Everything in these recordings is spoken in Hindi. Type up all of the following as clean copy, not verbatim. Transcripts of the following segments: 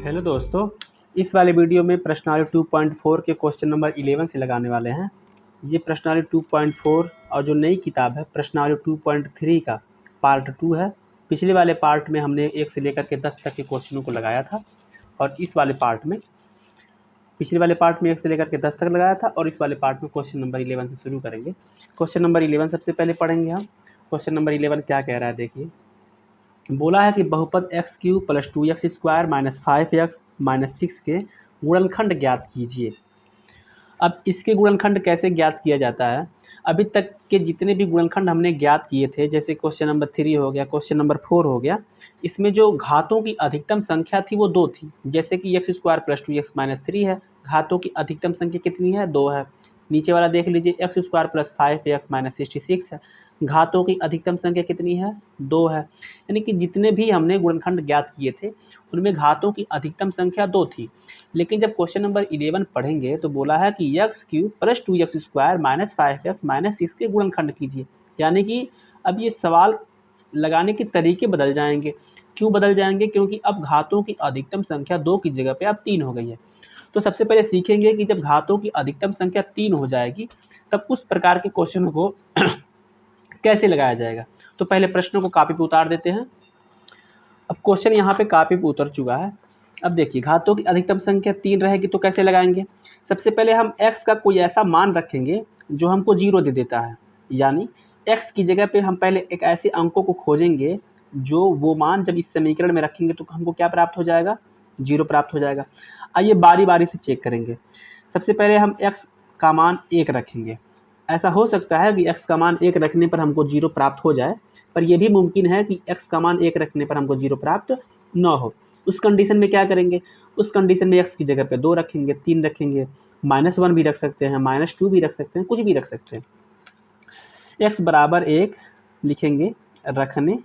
हेलो दोस्तों, इस वाले वीडियो में प्रश्नावली 2.4 के क्वेश्चन नंबर 11 से लगाने वाले हैं। ये प्रश्नावली 2.4 और जो नई किताब है प्रश्नावली 2.3 का पार्ट 2 है। पिछले वाले पार्ट में हमने 1 से लेकर के 10 तक के क्वेश्चनों को लगाया था और इस वाले पार्ट में पिछले वाले पार्ट में 1 से लेकर के 10 तक लगाया था और इस वाले पार्ट में क्वेश्चन नंबर 11 से शुरू करेंगे। क्वेश्चन नंबर 11 सबसे पहले पढ़ेंगे हम। क्वेश्चन नंबर 11 क्या कह रहा है, देखिए। बोला है कि बहुपद x³ + 2x² - 5x - 6 के गुणनखंड ज्ञात कीजिए। अब इसके गुणनखंड कैसे ज्ञात किया जाता है? अभी तक के जितने भी गुणनखंड हमने ज्ञात किए थे, जैसे क्वेश्चन नंबर 3 हो गया, क्वेश्चन नंबर 4 हो गया, इसमें जो घातों की अधिकतम संख्या थी वो 2 थी। जैसे कि x² + 2x - 3 है, घातों की अधिकतम संख्या कितनी है? 2 है। नीचे वाला देख लीजिए, x² + 5x - 66 है, घातों की अधिकतम संख्या कितनी है? 2 है। यानी कि जितने भी हमने गुणनखंड ज्ञात किए थे उनमें घातों की अधिकतम संख्या 2 थी। लेकिन जब क्वेश्चन नंबर 11 पढ़ेंगे तो बोला है कि x³ + 2x² - 5x - 6 के गुणनखंड कीजिए। यानी कि अब ये सवाल लगाने के तरीके बदल जाएंगे। क्यों बदल जाएंगे? क्योंकि अब घातों की अधिकतम संख्या 2 की जगह पे अब 3 हो गई है। तो सबसे पहले सीखेंगे कि जब घातों की अधिकतम संख्या 3 हो जाएगी तब उस प्रकार के क्वेश्चनों को कैसे लगाया जाएगा। तो पहले प्रश्नों को कॉपी पे उतार देते हैं। अब क्वेश्चन यहाँ पे कॉपी पे उतर चुका है। अब देखिए, घातों की अधिकतम संख्या 3 रहेगी तो कैसे लगाएंगे? सबसे पहले हम x का कोई ऐसा मान रखेंगे जो हमको 0 दे देता है। यानी x की जगह पे हम पहले एक ऐसे अंकों को खोजेंगे जो वो मान जब इस समीकरण में रखेंगे तो हमको क्या प्राप्त हो जाएगा? 0 प्राप्त हो जाएगा। आइए बारी बारी से चेक करेंगे। सबसे पहले हम x का मान 1 रखेंगे। ऐसा हो सकता है कि x का मान 1 रखने पर हमको 0 प्राप्त हो जाए, पर यह भी मुमकिन है कि x का मान 1 रखने पर हमको 0 प्राप्त न हो। उस कंडीशन में क्या करेंगे? उस कंडीशन में x की जगह पे 2 रखेंगे, 3 रखेंगे, -1 भी रख सकते हैं, -2 भी रख सकते हैं, कुछ भी रख सकते हैं। x बराबर 1 लिखेंगे रखने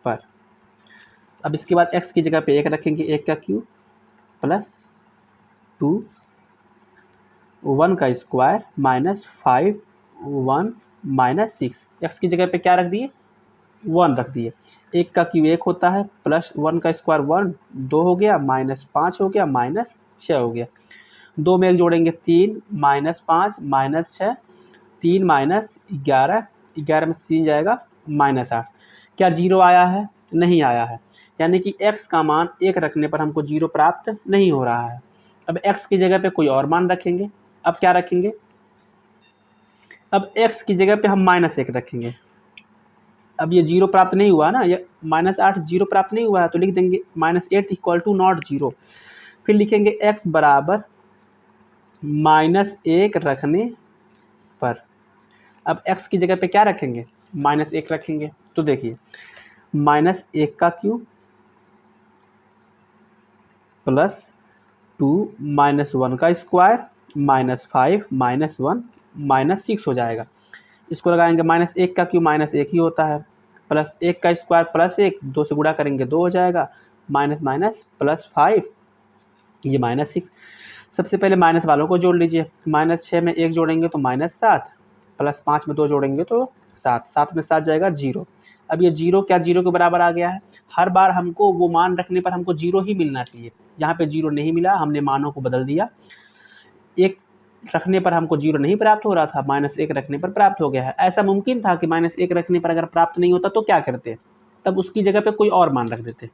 पर। अब इसके बाद x की जगह पे 1 रखेंगे, 1 का क्यूब प्लस 2 1 का स्क्वायर -5 1 -6। x की जगह पे क्या रख दिए? 1 रख दिए। 1 का क्यूब 1 होता है, प्लस 1 का स्क्वायर 1 2 हो गया, -5 हो गया, -6 हो गया। 2 में 1 जोड़ेंगे 3 -5 -6, 3 -11, 11 में 3 जाएगा -8। क्या 0 आया है? नहीं आया है। यानी कि x का मान 1 रखने पर हमको 0 प्राप्त नहीं हो रहा है। अब x की जगह पे कोई और मान रखेंगे। अब क्या रखेंगे? अब x की जगह पे हम -1 रखेंगे। अब ये 0 प्राप्त नहीं हुआ ना, ये -8 0 प्राप्त नहीं हुआ है, तो लिख देंगे -8 = नॉट 0। फिर लिखेंगे x बराबर -1 रखने पर। अब x की जगह पे क्या रखेंगे? -1 रखेंगे। तो देखिए, -1 का क्यूब प्लस 2 -1 का स्क्वायर -5 -1 -6 हो जाएगा। इसको लगाएंगे, -1 का क्यूब -1 ही होता है, प्लस 1 का स्क्वायर प्लस 1, 2 से गुणा करेंगे 2 हो जाएगा, माइनस माइनस +5, ये -6। सबसे पहले माइनस वालों को जोड़ लीजिए। -6 में 1 जोड़ेंगे तो -7, प्लस 5 में 2 जोड़ेंगे तो 7, 7 में 7 जाएगा 0। अब ये 0 क्या 0 के बराबर आ गया है? हर बार हमको वो मान रखने पर हमको 0 ही मिलना चाहिए। यहाँ पे 0 नहीं मिला, हमने मानों को बदल दिया। 1 रखने पर हमको 0 नहीं प्राप्त हो रहा था, -1 रखने पर प्राप्त हो गया है। ऐसा मुमकिन था कि -1 रखने पर अगर प्राप्त नहीं होता तो क्या करते? तब उसकी जगह पे कोई और मान रख देते।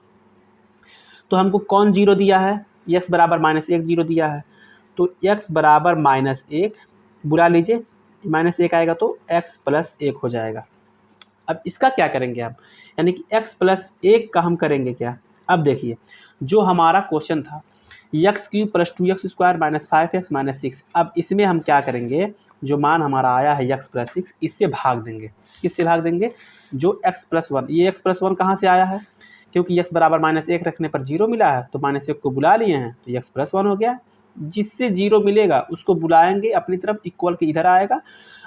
तो हमको कौन 0 दिया है? x बराबर -1 0 दिया है। तो x बराबर -1 बुला लीजिए, -1 आएगा तो x + 1 हो जाएगा। अब इसका क्या करेंगे आप? यानी कि x + 1 का हम करेंगे क्या? अब देखिए, जो हमारा क्वेश्चन था x³ + 2x² - 5x - 6, अब इसमें हम क्या करेंगे? जो मान हमारा आया है x + 6, इससे भाग देंगे। किससे भाग देंगे? जो x + 1, ये x + 1 कहाँ से आया है? क्योंकि x बराबर -1 रखने पर 0 मिला है, तो -1 को बुला लिए हैं तो x + 1 हो गया। जिससे 0 मिलेगा उसको बुलाएंगे अपनी तरफ, इक्वल के इधर आएगा,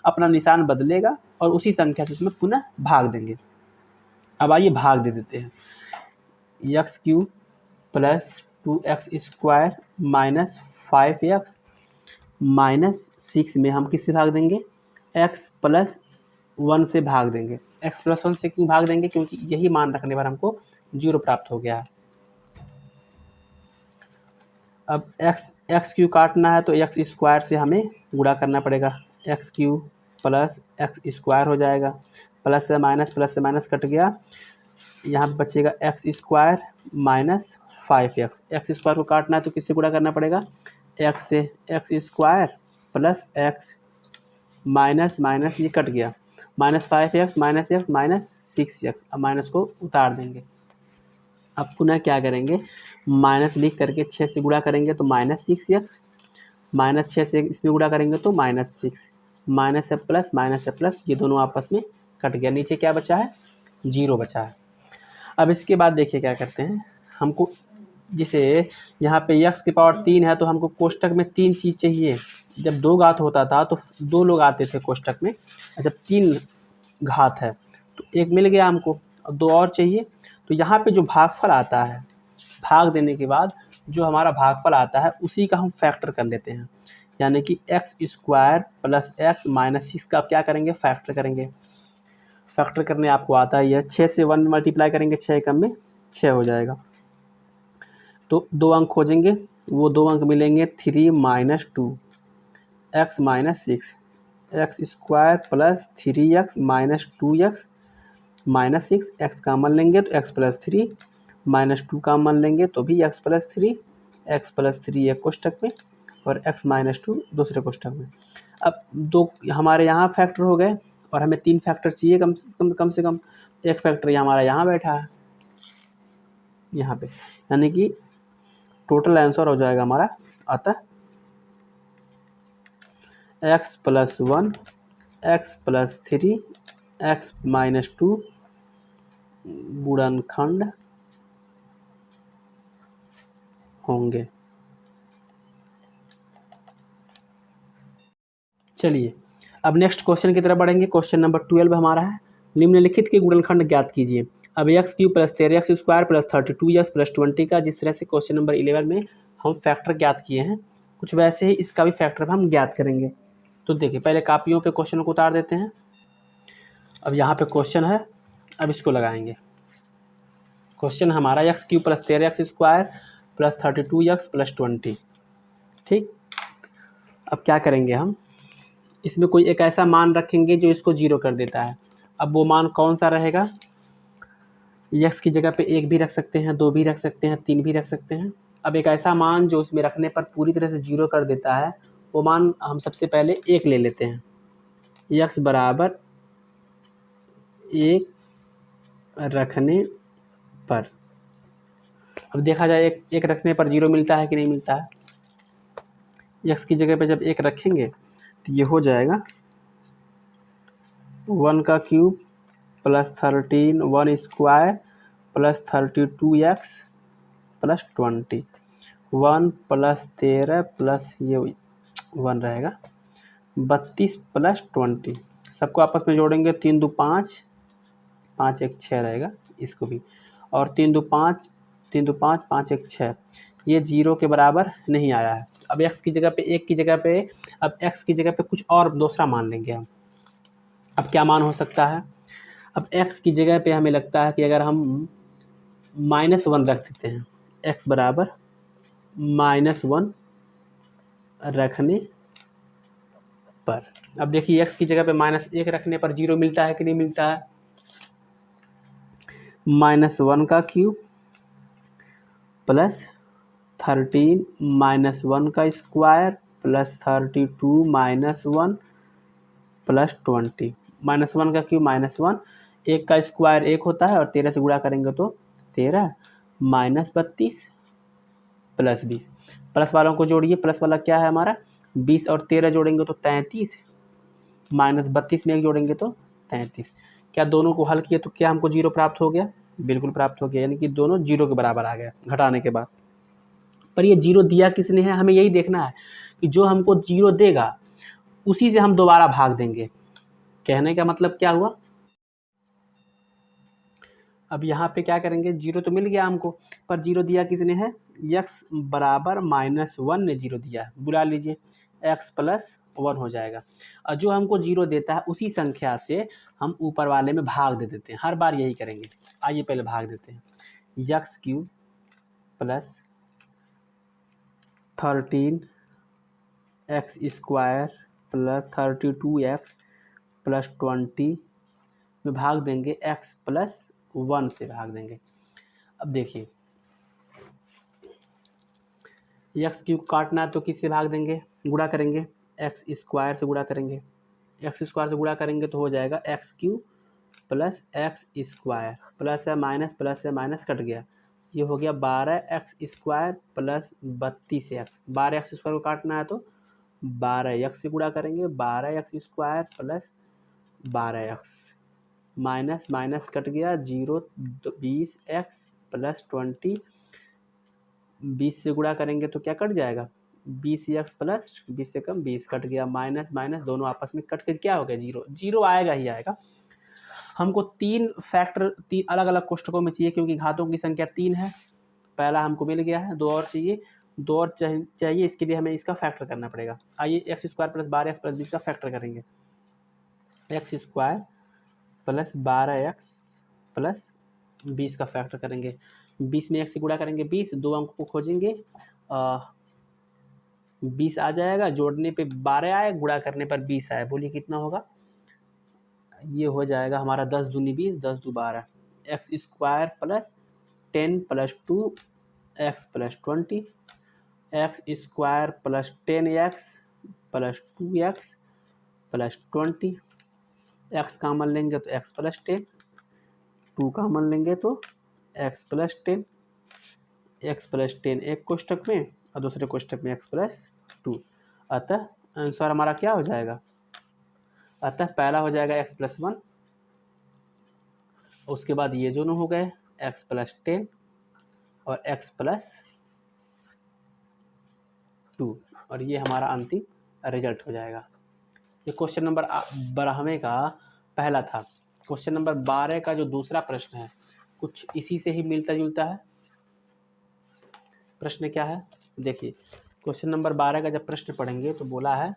अपना निशान बदलेगा और उसी संख्या से उसमें पुनः भाग देंगे। अब आइए भाग दे देते हैं। x³ + 2x² - 5x - 6 में हम किससे भाग देंगे? x + 1 से भाग देंगे। x + 1 से क्यों भाग देंगे? क्योंकि यही मान रखने पर हमको 0 प्राप्त हो गया है। अब एक्स क्यू काटना है तो एक्स स्क्वायर से हमें गुणा करना पड़ेगा, x Q plus x square हो जाएगा, प्लस से माइनस कट गया, यहाँ पे बचेगा x square minus 5x। X square को काटना है तो किससे गुणा करना पड़ेगा, एक्स से, x square plus x minus minus ये कट गया, -5x minus x minus 6x। अब माइनस को उतार देंगे। अब पुनः क्या करेंगे, माइनस लिख करके 6 से गुणा करेंगे तो -6x, -6 से इसमें गुणा करेंगे तो -6, माइनस है प्लस ये दोनों आपस में कट गया, नीचे क्या बचा है, 0 बचा है। अब इसके बाद देखिए क्या करते हैं, हमको जिसे यहाँ पे x की पावर 3 है तो हमको कोष्टक में 3 चीज़ चाहिए। जब 2 घात होता था तो 2 लोग आते थे कोष्टक में, जब 3 घात है तो 1 मिल गया हमको, अब 2 और चाहिए। तो यहाँ पे जो भागफल आता है, भाग देने के बाद जो हमारा भागफल आता है उसी का हम फैक्टर कर लेते हैं, यानी कि x square plus x minus 6 का क्या करेंगे, फैक्टर करेंगे। फैक्टर करने आपको आता है यह 6 से 1 मल्टीप्लाई करेंगे, 6 एकम में 6 हो जाएगा। तो 2 अंक खोजेंगे, वो 2 अंक मिलेंगे 3 minus 2 x minus 6, x square plus 3x minus 2x minus 6, x common लेंगे तो x प्लस 3 माइनस 2 कामन लेंगे तो भी x प्लस 3, एक्स प्लस 3 एक कोष्टक में और x माइनस 2 दूसरे कोष्टक में। अब 2 हमारे यहाँ फैक्टर हो गए और हमें 3 फैक्टर चाहिए कम से कम। एक फैक्टर हमारा यहाँ बैठा है यहाँ पे, यानी कि टोटल आंसर हो जाएगा हमारा, अतः x plus 1, x plus 3, x minus 2 गुणनखंड होंगे। चलिए अब नेक्स्ट क्वेश्चन की तरफ बढ़ेंगे। क्वेश्चन नंबर 12 हमारा है, निम्नलिखित के गुणनखंड ज्ञात कीजिए। अब x Q plus 13x square plus 32x plus 20 का जिस तरह से क्वेश्चन नंबर 11 में हम फैक्टर ज्ञात किए हैं, कुछ वैसे ही इसका भी फैक्टर हम ज्ञात करेंगे। तो देखिए पहले कापियों पे क्वेश्चन को उतार देते हैं। अब यहाँ पे क्वेश्चन है, अब इसको लगाएंगे। क्वेश्चन हमारा x Q plus 13x square plus 32x plus 20, ठीक। अब क्या करेंगे हम, इसमें कोई एक ऐसा मान रखेंगे जो इसको 0 कर देता है। अब वो मान कौन सा रहेगा, x की जगह पे 1 भी रख सकते हैं, 2 भी रख सकते हैं, 3 भी रख सकते हैं। अब एक ऐसा मान जो उसमें रखने पर पूरी तरह से 0 कर देता है, वो मान हम सबसे पहले 1 ले लेते हैं। x बराबर 1 रखने पर, अब देखा जाए एक रखने पर 0 मिलता है कि नहीं मिलता है। x की जगह पे जब 1 रखेंगे तो ये हो जाएगा 1 का cube plus 13 1 square plus 32x plus 20, 1 plus 13 plus ये 1 रहेगा 32 प्लस 20, सबको आपस में जोड़ेंगे 3 2 5, 5 1 6 रहेगा इसको भी, और 3 2 5 3 2 5 5 1 6, ये 0 के बराबर नहीं आया है। अब x की जगह पे 1 की जगह पे, अब x की जगह पे कुछ और दूसरा मान लेंगे हम। अब क्या मान हो सकता है, अब x की जगह पे हमें लगता है कि अगर हम -1 रख देते हैं, x बराबर -1 रखने पर, अब देखिए x की जगह पे -1 रखने पर 0 मिलता है कि नहीं मिलता है। -1 का क्यूब प्लस 13 -1 का स्क्वायर प्लस 32 -1 प्लस 20, -1 का क्यूब -1, 1 का स्क्वायर 1 होता है और 13 से गुणा करेंगे तो 13 -32 प्लस 20, प्लस वालों को जोड़िए, प्लस वाला क्या है हमारा 20 और 13 जोड़ेंगे तो 33, -32 में 1 जोड़ेंगे तो 33। क्या दोनों को हल किए तो क्या हमको 0 प्राप्त हो गया, बिल्कुल प्राप्त हो गया, यानी कि दोनों 0 के बराबर आ गया घटाने के बाद। पर ये 0 दिया किसने है, हमें यही देखना है कि जो हमको 0 देगा उसी से हम दोबारा भाग देंगे। कहने का मतलब क्या हुआ, अब यहाँ पे क्या करेंगे, 0 तो मिल गया हमको, पर 0 दिया किसने है, x बराबर -1 ने 0 दिया है, बुला लीजिए x प्लस 1 हो जाएगा। और जो हमको 0 देता है उसी संख्या से हम ऊपर वाले में भाग दे देते हैं, हर बार यही करेंगे। आइए पहले भाग देते हैं, x cube plus 13x² plus 32x plus 20 में भाग देंगे x प्लस 1 से भाग देंगे। अब देखिए x³ काटना है तो किससे भाग देंगे, गुणा करेंगे, x² से गुणा करेंगे, x² से गुणा करेंगे तो हो जाएगा x³ प्लस x² प्लस है माइनस कट गया, ये हो गया 12x² प्लस 32x। 12x² को काटना है तो 12x से गुणा करेंगे, 12x² plus 12x minus cut गया 0, 20x प्लस 20, 20 से गुणा करेंगे तो क्या कट जाएगा, 20x प्लस 20 से कम 20 कट गया, माइनस दोनों आपस में कट के क्या हो गया, 0, 0 आएगा ही आएगा। हमको तीन अलग अलग कोष्ठकों में चाहिए क्योंकि घातों की संख्या 3 है। पहला हमको मिल गया है, 2 और चाहिए, 2 और चाहिए, इसके लिए हमें इसका फैक्टर करना पड़ेगा। आइए x² प्लस 12x प्लस 20 का फैक्टर करेंगे। x² प्लस 12x प्लस 20 का फैक्टर करेंगे। 20 में 1 से गुणा करेंगे 20, 2 अंक को खोजेंगे, 20 आ जाएगा, जोड़ने पे 12 आए, गुणा करने पर 20 आए, बोलिए कितना होगा, ये हो जाएगा हमारा 10 दूनी 20, 10 दू 12, x² plus 10 plus 2 x plus 20, x² plus 10x plus 2x plus 20, x common लेंगे तो x प्लस 10, 2 कॉमन लेंगे तो x प्लस 10, x प्लस 10 एक कोष्ठक में और दूसरे कोष्ठक में x प्लस 2। अतः आंसर हमारा क्या हो जाएगा, अतः पहला हो जाएगा x प्लस 1, उसके बाद ये दोनों हो गए x प्लस 10 और x प्लस 2, और ये हमारा अंतिम रिजल्ट हो जाएगा। ये क्वेश्चन नंबर 12 का पहला था। क्वेश्चन नंबर 12 का जो दूसरा प्रश्न है कुछ इसी से ही मिलता जुलता है। प्रश्न क्या है, देखिए क्वेश्चन नंबर 12 का जब प्रश्न पढ़ेंगे तो बोला है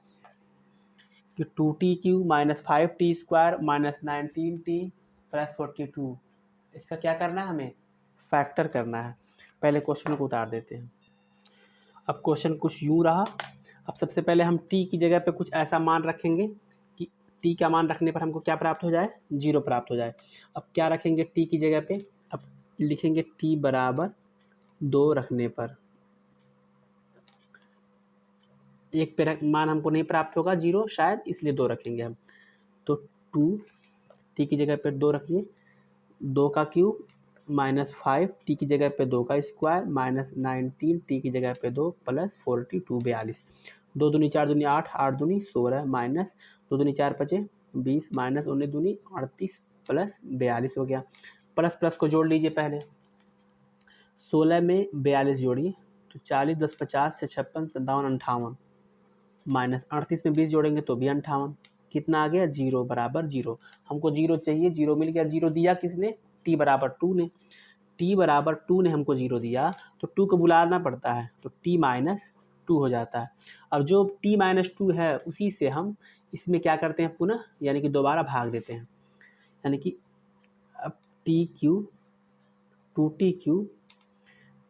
कि 2t³ minus 5t² minus 19t plus 42, इसका क्या करना है, हमें फैक्टर करना है। पहले क्वेश्चन को उतार देते हैं। अब क्वेश्चन कुछ यूँ रहा। अब सबसे पहले हम t की जगह पे कुछ ऐसा मान रखेंगे कि t का मान रखने पर हमको क्या प्राप्त हो जाए, 0 प्राप्त हो जाए। अब क्या रखेंगे t की जगह पे, अब लिखेंगे t बराबर 2 रखने पर, एक पे मान हमको नहीं प्राप्त होगा 0 शायद, इसलिए 2 रखेंगे हम। तो 2 t की जगह पे 2 रखिए, 2 का क्यूब माइनस 5 t की जगह पे 2 का स्क्वायर माइनस 19 t की जगह पे 2 प्लस 42 42, 2 दूनी 4 दूनी 8, 8 दूनी 16 माइनस 2 दूनी 4 5 20 माइनस 19 दूनी 38 प्लस 42 हो गया। प्लस प्लस को जोड़ लीजिए, पहले 16 में 42 जोड़िए तो 40 10 50 से 56 57 58 माइनस 38 में 20 जोड़ेंगे तो भी 58, कितना आ गया, 0 बराबर 0। हमको 0 चाहिए, 0 मिल गया। 0 दिया किसने, t बराबर 2 ने, t बराबर 2 ने हमको 0 दिया तो 2 को बुलाना पड़ता है तो t माइनस 2 हो जाता है। अब जो t माइनस 2 है उसी से हम इसमें क्या करते हैं, पुनः यानी कि दोबारा भाग देते हैं, यानी कि अब t³ 2t³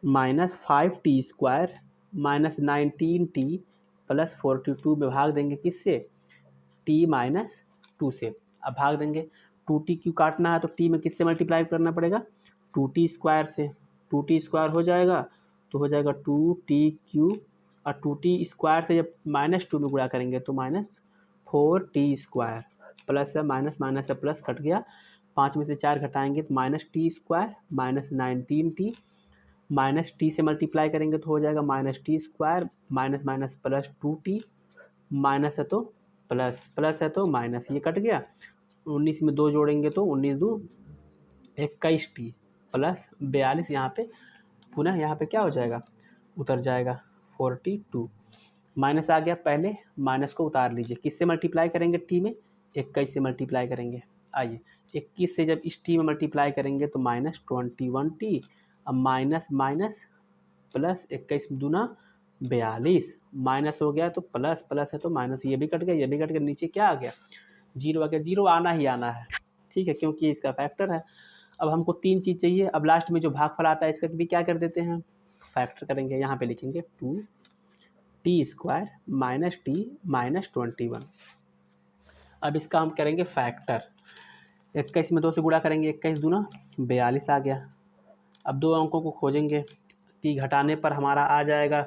minus 5t² minus 19t plus 42 में भाग देंगे किससे, t माइनस 2 से। अब भाग देंगे, 2t³ काटना है तो t में किससे मल्टीप्लाई करना पड़ेगा, 2t² से, 2t² हो जाएगा तो हो जाएगा 2t³ और 2t² से जब माइनस 2 में गुणा करेंगे तो माइनस 4t² प्लस है माइनस है प्लस कट गया, 5 में से 4 घटाएंगे तो minus t² minus 19t minus t से मल्टीप्लाई करेंगे तो हो जाएगा minus t² minus plus 2t minus है तो प्लस, प्लस है तो माइनस, ये कट गया। 19 में 2 जोड़ेंगे तो 19 दू 21t प्लस 42, यहाँ पे पुनः यहाँ पे क्या हो जाएगा, उतर जाएगा 42। माइनस आ गया, पहले माइनस को उतार लीजिए, किससे मल्टीप्लाई करेंगे, t में 21 से मल्टीप्लाई करेंगे। आइए 21 से जब इस t में मल्टीप्लाई करेंगे तो माइनस 21t, अब माइनस माइनस प्लस 21 दूना 42, माइनस हो गया तो प्लस, प्लस है तो माइनस, ये भी कट गया, ये भी कट गया, नीचे क्या आ गया, 0 आ गया। 0 आना ही आना है, ठीक है, क्योंकि इसका फैक्टर है। अब हमको 3 चीज़ चाहिए। अब लास्ट में जो भागफल आता है इसका भी क्या कर देते हैं, फैक्टर करेंगे। यहाँ पे लिखेंगे 2 T square minus T minus 21। अब इसका हम करेंगे फैक्टर। 21 में 2 से गुणा करेंगे, 21 दूना 42 आ गया। अब दो अंकों को खोजेंगे, टी घटाने पर हमारा आ जाएगा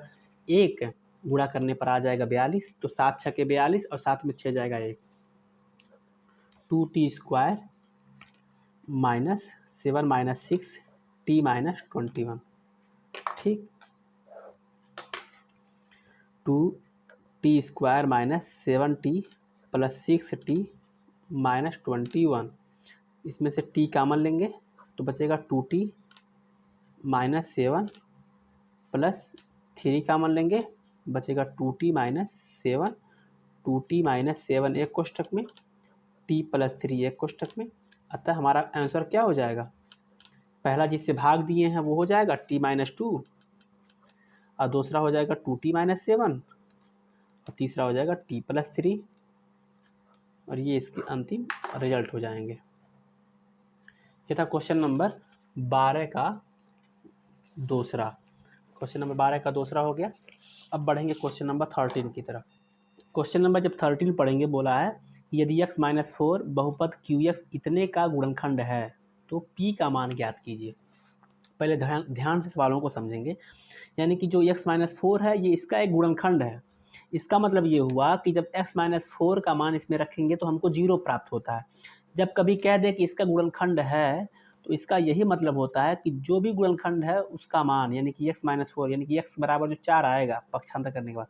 1, गुणा करने पर आ जाएगा 42, तो 7 छके 42 और 7 में 6 जाएगा 1। 2t square minus 7 minus 6 T minus 21। ठीक, 2t square minus 7t plus 6t minus 21। इसमें से t कॉमन लेंगे तो बचेगा 2t माइनस 7 प्लस 3 कॉमन लेंगे, बचेगा 2t माइनस 7। 2t माइनस 7 एक कोष्ठक में, t प्लस 3 एक कोष्ठक में। अतः हमारा आंसर क्या हो जाएगा, पहला जिससे भाग दिए हैं वो हो जाएगा t माइनस 2, और दूसरा हो जाएगा 2t माइनस 7, और तीसरा हो जाएगा t प्लस 3, और ये इसके अंतिम रिजल्ट हो जाएंगे। ये था क्वेश्चन नंबर 12 का दूसरा। क्वेश्चन नंबर 12 का दूसरा हो गया। अब बढ़ेंगे क्वेश्चन नंबर 13 की तरफ। क्वेश्चन नंबर जब 13 पढ़ेंगे, बोला है यदि x माइनस 4 बहुपद QX इतने का गुणनखंड है तो P का मान ज्ञात कीजिए। पहले ध्यान से सवालों को समझेंगे। यानी कि जो x माइनस 4 है ये इसका एक गुणनखंड है। इसका मतलब ये हुआ कि जब x माइनस 4 का मान इसमें रखेंगे तो हमको 0 प्राप्त होता है। जब कभी कह दे कि इसका गुणनखंड है तो इसका यही मतलब होता है कि जो भी गुणनखंड है उसका मान, यानी कि x माइनस 4, यानी कि x बराबर जो 4 आएगा पक्षांतर करने के बाद,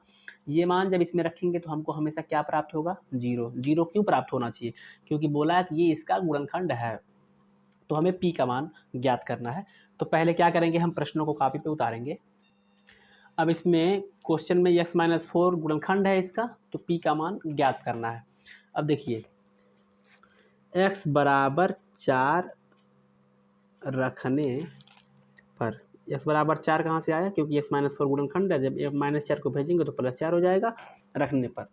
ये मान जब इसमें रखेंगे तो हमको हमेशा क्या प्राप्त होगा, 0। 0 क्यों प्राप्त होना चाहिए, क्योंकि बोला है कि ये इसका गुणनखंड है, तो हमें p का मान ज्ञात करना है। तो पहले क्या करेंगे, हम प्रश्नों को कॉपी पे उतारेंगे। अब इसमें क्वेश्चन में x माइनस 4 गुणनखंड है इसका, तो p का मान ज्ञात करना है। अब देखिए x बराबर 4 रखने पर, x बराबर 4 कहाँ से आया, क्योंकि x माइनस 4 गुणनखंड है। जब माइनस 4 को भेजेंगे तो प्लस 4 हो जाएगा रखने पर,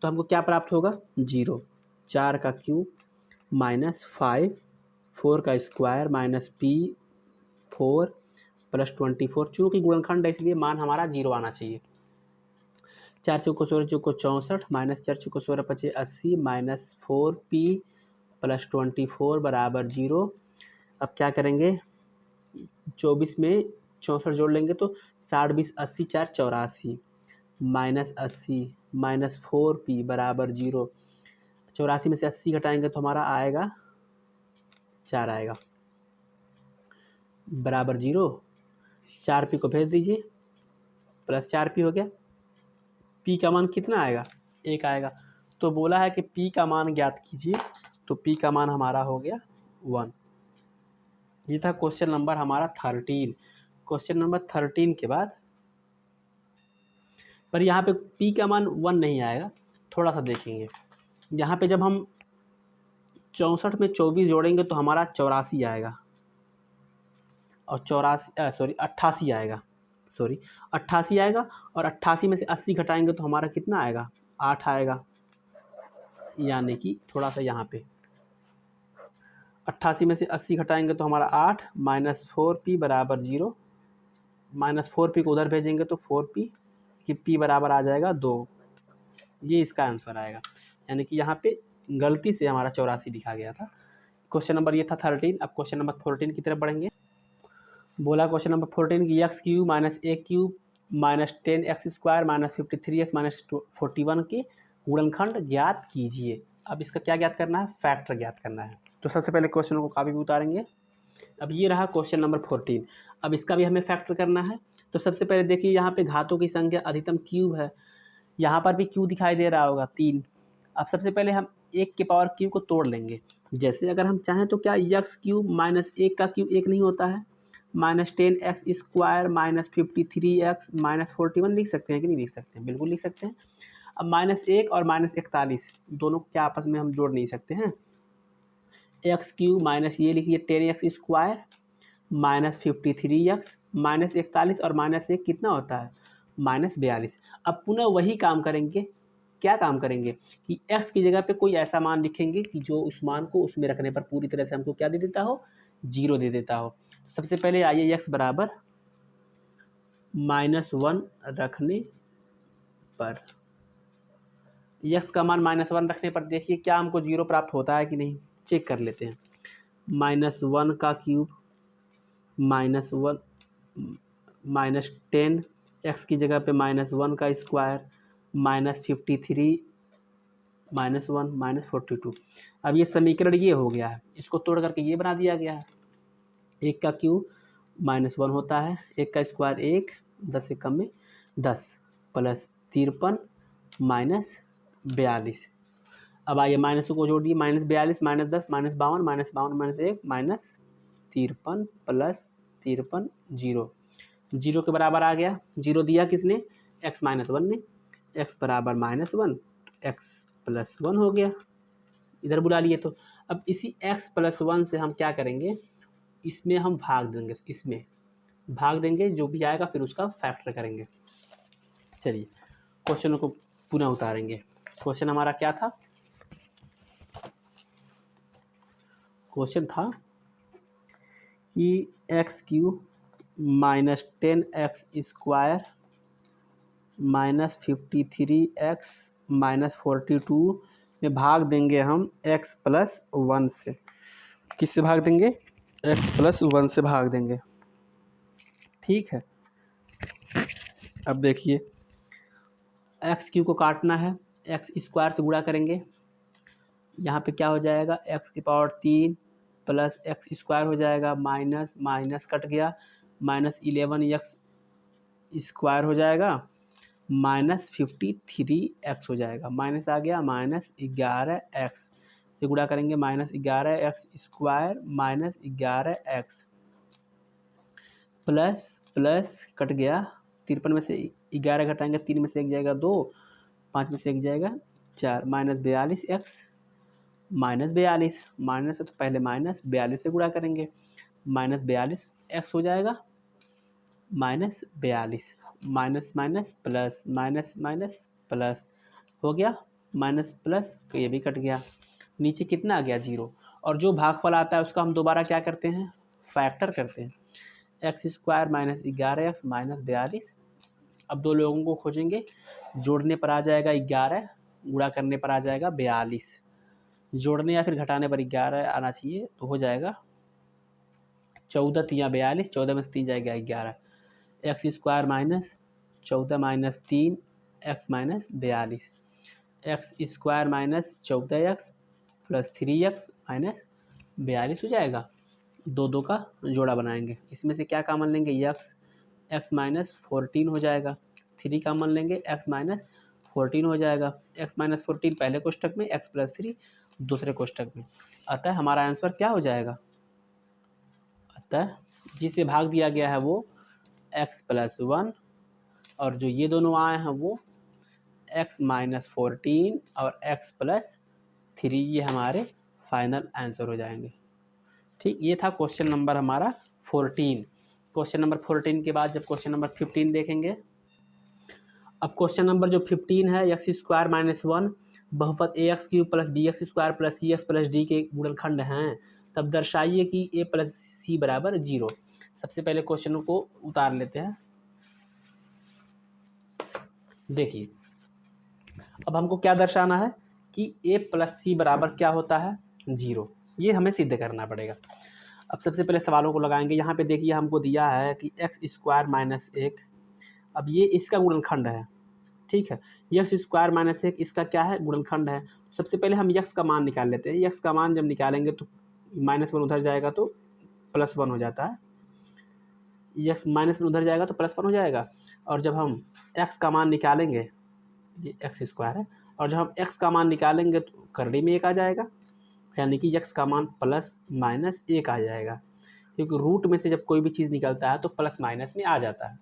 तो हमको क्या प्राप्त होगा, 0। 4 का क्यूब माइनस 5, 4 का स्क्वायर माइनस p 4 प्लस 24। चूँकि गुणनखंड है इसलिए मान हमारा 0 आना चाहिए। 4 चौको 16 चौको 64 माइनस 4 चौको 16 पचे 80 माइनस 4p प्लस 24 बराबर 0। अब क्या करेंगे, 24 में 64 जोड़ लेंगे तो 60 20 80 4 84 माइनस 80 माइनस 4p बराबर 0। 84 में से 80 घटाएंगे तो हमारा आएगा 4 आएगा बराबर 0। 4p को भेज दीजिए, प्लस 4p हो गया। p का मान कितना आएगा, 1 आएगा। तो बोला है कि p का मान ज्ञात कीजिए, तो p का मान हमारा हो गया 1। ये था क्वेश्चन नंबर हमारा 13। क्वेश्चन नंबर 13 के बाद, पर यहाँ पे p का मान 1 नहीं आएगा, थोड़ा सा देखेंगे। यहाँ पे जब हम 64 में 24 जोड़ेंगे तो हमारा 84 आएगा, और 88 आएगा, 88 आएगा। और 88 में से 80 घटाएंगे तो हमारा कितना आएगा, 8 आएगा। यानी कि थोड़ा सा यहाँ पे 88 में से 80 घटाएंगे तो हमारा 8 माइनस 4p बराबर 0। माइनस 4p को उधर भेजेंगे तो 4p कि p बराबर आ जाएगा 2। ये इसका आंसर आएगा। यानी कि यहाँ पे गलती से हमारा 84 लिखा गया था। क्वेश्चन नंबर ये था 13। अब क्वेश्चन नंबर 14 की तरफ बढ़ेंगे। बोला क्वेश्चन नंबर 14 की x cube minus a cube minus 10x square minus 53x minus 41 के गुणनखंड ज्ञात कीजिए। अब इसका क्या ज्ञात करना है, फैक्टर ज्ञात करना है। तो सबसे पहले क्वेश्चन को कापी पे उतारेंगे। अब ये रहा क्वेश्चन नंबर 14। अब इसका भी हमें फैक्टर करना है। तो सबसे पहले देखिए यहाँ पे घातों की संख्या अधिकतम क्यूब है, यहाँ पर भी क्यू दिखाई दे रहा होगा 3। अब सबसे पहले हम 1 के पावर क्यू को तोड़ लेंगे। जैसे अगर हम चाहें तो क्या x क्यूब माइनस 1 का क्यूब 1 नहीं होता है, minus 10x square minus 53x minus 41 लिख सकते हैं कि नहीं लिख सकते हैं, बिल्कुल लिख सकते हैं। अब -1 और -41 दोनों क्या आपस में हम जोड़ नहीं सकते हैं। x क्यूब माइनस ये लिखिए 10x square minus 53x minus 41 और -1 कितना होता है, -42। अब पुनः वही काम करेंगे। क्या काम करेंगे कि x की जगह पे कोई ऐसा मान लिखेंगे कि जो उस मान को उसमें रखने पर पूरी तरह से हमको क्या दे देता हो, 0 दे देता हो। सबसे पहले आइए x बराबर -1 रखने पर। यक्स का मान -1 रखने पर देखिए क्या हमको 0 प्राप्त होता है कि नहीं, चेक कर लेते हैं। -1 का क्यूब -1 -10, एक्स की जगह पे -1 का स्क्वायर -53 -1 -42। अब ये समीकरण ये हो गया है, इसको तोड़ करके ये बना दिया गया है। 1 का क्यूब -1 होता है, 1 का स्क्वायर 1, 10 से कम में 10 प्लस 53 -42। अब आइए माइनस को जोड़िए, -42 -10 -52 -52 -1 -53 प्लस 53 0 के बराबर आ गया। 0 दिया किसने, x -1 ने, x बराबर -1, x +1 हो गया, इधर बुला लिए। तो अब इसी x +1 से हम क्या करेंगे, इसमें हम भाग देंगे, इसमें भाग देंगे, जो भी आएगा फिर उसका फैक्टर करेंगे। चलिए क्वेश्चन को पुनः उतारेंगे। क्वेश्चन हमारा क्या था, क्वेश्चन था कि x³ -10x² -53x -42 में भाग देंगे हम x +1 से। किससे भाग देंगे, x +1 से भाग देंगे। ठीक है, अब देखिए x³ को काटना है, x² से गुणा करेंगे, यहाँ पे क्या हो जाएगा, x³ प्लस x² हो जाएगा, माइनस माइनस कट गया, -11x² हो जाएगा, -53x हो जाएगा, माइनस आ गया, -11x से गुणा करेंगे, -11x² -11x plus plus cut गया, 53 में से 11 घटाएंगे, 3 में से 1 जाएगा 2, 5 में से 1 जाएगा 4, -42x -42, माइनस है तो पहले -42 से गुणा करेंगे, -42x हो जाएगा, -42 minus minus plus minus minus plus हो गया, माइनस प्लस तो ये भी कट गया, नीचे कितना आ गया 0। और जो भागफल आता है उसका हम दोबारा क्या करते हैं, फैक्टर करते हैं, x² -11x -42। अब दो लोगों को खोजेंगे, जोड़ने पर आ जाएगा 11, गुणा करने पर आ जाएगा 42, जोड़ने या फिर घटाने पर 11 आना चाहिए, तो हो जाएगा 14 3 42, 14 में से 3 जाएगा 11, x² -14 -3 x -42, x² -14x plus 3x -42 हो जाएगा। दो दो का जोड़ा बनाएंगे, इसमें से क्या कॉमन लेंगे, x -14 हो जाएगा, 3 कॉमन लेंगे, x -14 हो जाएगा, x -14 पहले कोष्ठक में, x + 3 दूसरे कोष्ठक में। अतः हमारा आंसर क्या हो जाएगा, अतः जिसे भाग दिया गया है वो x +1, और जो ये दोनों आए हैं वो x -14 और x + 3, ये हमारे फाइनल आंसर हो जाएंगे। ठीक, ये था क्वेश्चन नंबर हमारा 14। क्वेश्चन नंबर 14 के बाद जब क्वेश्चन नंबर 15 देखेंगे, अब क्वेश्चन नंबर जो 15 है, x² -1 बहुपद ax³ + bx² + cx + d के गुणनखंड हैं, तब दर्शाइए कि a + c = 0। सबसे पहले क्वेश्चन को उतार लेते हैं। देखिए अब हमको क्या दर्शाना है कि a + c बराबर क्या होता है, 0, ये हमें सिद्ध करना पड़ेगा। अब सबसे पहले सवालों को लगाएंगे। यहाँ पे देखिए हमको दिया है कि x² -1, अब ये इसका गुणनखंड है, ठीक है, x² -1 इसका क्या है, गुणनखंड है। सबसे पहले हम x का मान निकाल लेते हैं। x का मान जब निकालेंगे तो -1 उधर जाएगा तो +1 हो जाता है, x -1 उधर जाएगा तो +1 हो जाएगा, और जब हम x का मान निकालेंगे, ये x² है, और जब हम x का मान निकालेंगे तो करड़ी में 1 आ जाएगा, यानी कि x का मान ±1 आ जाएगा, क्योंकि रूट में से जब कोई भी चीज़ निकलता है तो प्लस माइनस में आ जाता है।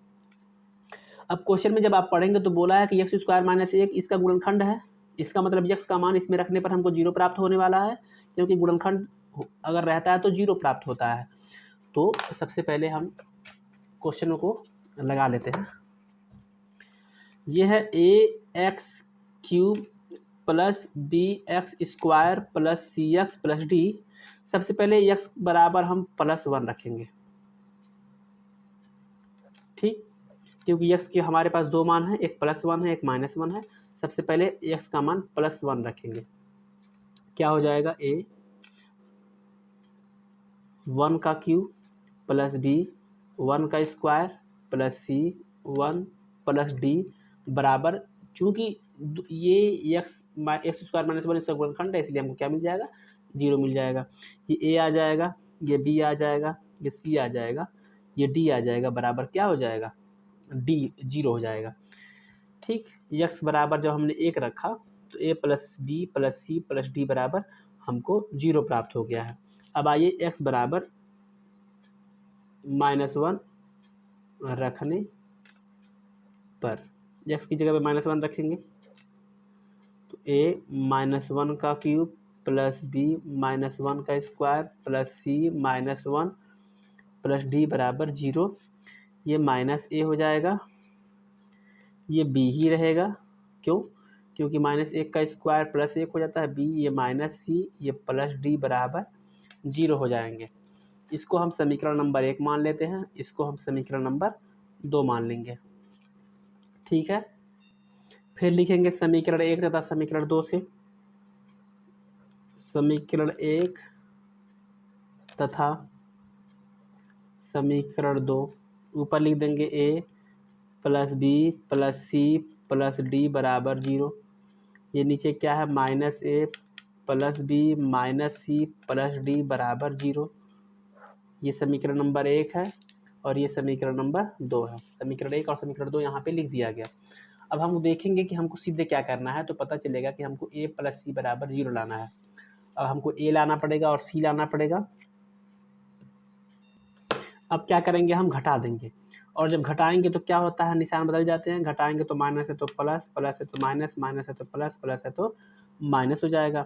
अब क्वेश्चन में जब आप पढ़ेंगे तो बोला है कि x² -1 इसका गुणनखंड है, इसका मतलब x का मान इसमें रखने पर हमको 0 प्राप्त होने वाला है, क्योंकि गुणनखंड अगर रहता है तो 0 प्राप्त होता है। तो सबसे पहले हम क्वेश्चनों को लगा लेते हैं। ये है ax³ + bx² + cx + d। सबसे पहले x बराबर हम +1 रखेंगे, ठीक, क्योंकि x के हमारे पास दो मान हैं, एक +1 है एक -1 है। सबसे पहले x का मान +1 रखेंगे। क्या हो जाएगा, a 1 का क्यूब प्लस b 1 का square plus c 1 plus d बराबर, चूँकि ये x स्क्वायर माइनस 1 इसका गुणनखंड है, इसलिए हमको क्या मिल जाएगा, 0 मिल जाएगा। ये a आ जाएगा, ये b आ जाएगा, ये c आ जाएगा, ये d आ जाएगा, बराबर क्या हो जाएगा, d 0 हो जाएगा। ठीक, x बराबर जब हमने 1 रखा तो a plus b plus c plus d बराबर हमको 0 प्राप्त हो गया है। अब आइए x बराबर -1 रखने पर x की जगह पे -1 रखेंगे तो a -1 का क्यूब प्लस b -1 का square plus c -1 plus d बराबर 0। ये -a हो जाएगा, ये b ही रहेगा। क्यों, क्योंकि -1 का स्क्वायर प्लस 1 हो जाता है b, ये -c ये प्लस d बराबर 0 हो जाएंगे। इसको हम समीकरण नंबर 1 मान लेते हैं, इसको हम समीकरण नंबर 2 मान लेंगे। ठीक है, फिर लिखेंगे समीकरण 1 तथा समीकरण 2 से। समीकरण 1 तथा समीकरण 2, ऊपर लिख देंगे a plus b plus c plus d बराबर 0। ये नीचे क्या है, -a plus b minus c plus d बराबर 0। ये समीकरण नंबर 1 है और ये समीकरण नंबर 2 है। समीकरण 1 और समीकरण 2 यहाँ पे लिख दिया गया। अब हम देखेंगे कि हमको सीधे क्या करना है, तो पता चलेगा कि हमको a प्लस c बराबर 0 लाना है। अब हमको a लाना पड़ेगा और c लाना पड़ेगा। अब क्या करेंगे, हम घटा देंगे, और जब घटाएंगे तो क्या होता है, निशान बदल जाते हैं। घटाएंगे तो माइनस है तो प्लस, प्लस है तो माइनस, माइनस है तो प्लस, प्लस है तो माइनस हो जाएगा।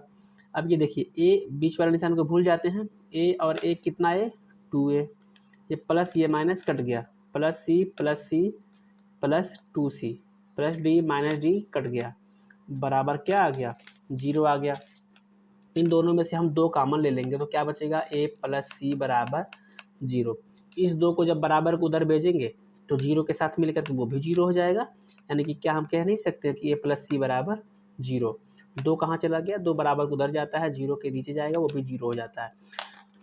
अब ये देखिए a बीच वाले निशान को भूल जाते हैं, a और a कितना है, 2a, ये प्लस ये माइनस कट गया, plus c plus 2c plus d minus d cut गया, बराबर क्या आ गया, 0 आ गया। इन दोनों में से हम 2 कॉमन ले लेंगे तो क्या बचेगा, a प्लस c बराबर 0। इस 2 को जब बराबर को उधर भेजेंगे तो 0 के साथ मिलकर के वो भी 0 हो जाएगा। यानी कि क्या हम कह नहीं सकते कि a प्लस सी बराबर 0। 2 कहाँ चला गया, 2 बराबर को उधर जाता है, 0 के नीचे जाएगा, वो भी 0 हो जाता है।